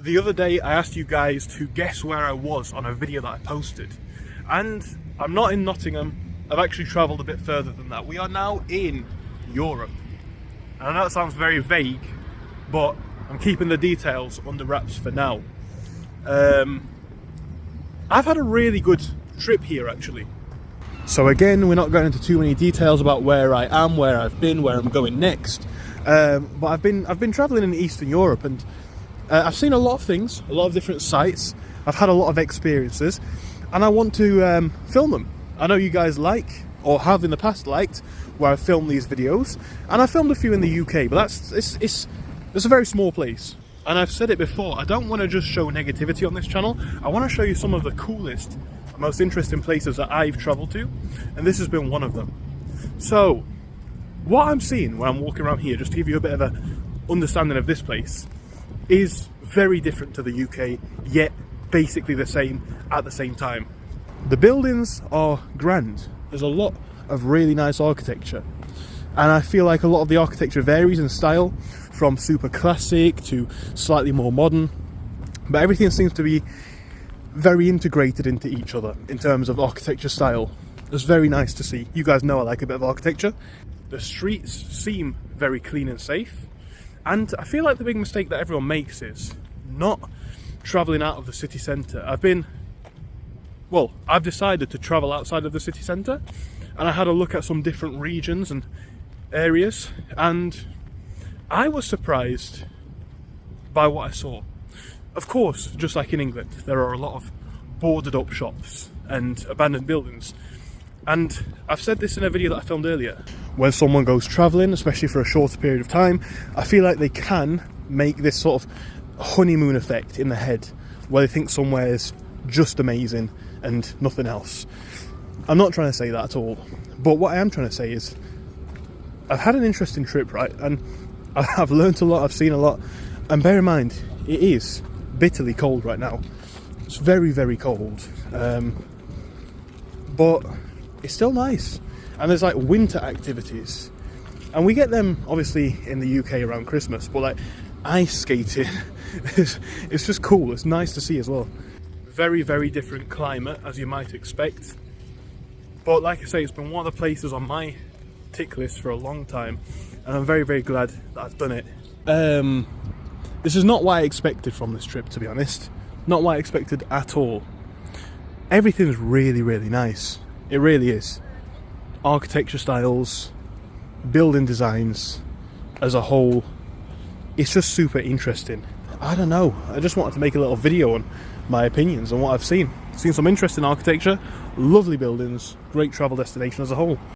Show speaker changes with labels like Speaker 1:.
Speaker 1: The other day I asked you guys to guess where I was on a video that I posted, and I'm not in Nottingham. I've actually travelled a bit further than that. We are now in Europe. And I know it sounds very vague, but I'm keeping the details under wraps for now. I've had a really good trip here actually. So again, we're not going into too many details about where I am, where I've been, where I'm going next. But I've been travelling in Eastern Europe, and I've seen a lot of things, a lot of different sites. I've had a lot of experiences, and I want to film them. I know you guys like, or have in the past liked, where I film these videos, and I filmed a few in the UK, but it's a very small place. And I've said it before, I don't want to just show negativity on this channel. I want to show you some of the coolest, most interesting places that I've travelled to, and this has been one of them. So, what I'm seeing when I'm walking around here, just to give you a bit of an understanding of this place, is very different to the UK, yet basically the same at the same time. The buildings are grand. There's a lot of really nice architecture, and I feel like a lot of the architecture varies in style, from super classic to slightly more modern, but everything seems to be very integrated into each other in terms of architecture style. It's very nice to see. You guys know I like a bit of architecture. The streets seem very clean and safe, and I feel like the big mistake that everyone makes is not travelling out of the city centre. I've decided to travel outside of the city centre, and I had a look at some different regions and areas, and I was surprised by what I saw. Of course, just like in England, there are a lot of boarded up shops and abandoned buildings. And I've said this in a video that I filmed earlier. When someone goes travelling, especially for a shorter period of time, I feel like they can make this sort of honeymoon effect in the head, where they think somewhere is just amazing and nothing else. I'm not trying to say that at all, but what I am trying to say is I've had an interesting trip, right? And I've learnt a lot, I've seen a lot, and bear in mind, it is bitterly cold right now. It's very, very cold, but it's still nice. And there's like winter activities, and we get them obviously in the UK around Christmas, but like ice skating, it's just cool. It's nice to see as well. Very, very different climate, as you might expect, but like I say, it's been one of the places on my tick list for a long time, and I'm very, very glad that I've done it. This is not what I expected from this trip, to be honest. Not what I expected at all. Everything's really, really nice. It really is. Architecture styles, building designs as a whole, it's just super interesting. I don't know, I just wanted to make a little video on my opinions on what I've seen. Seen some interesting architecture, lovely buildings, great travel destination as a whole.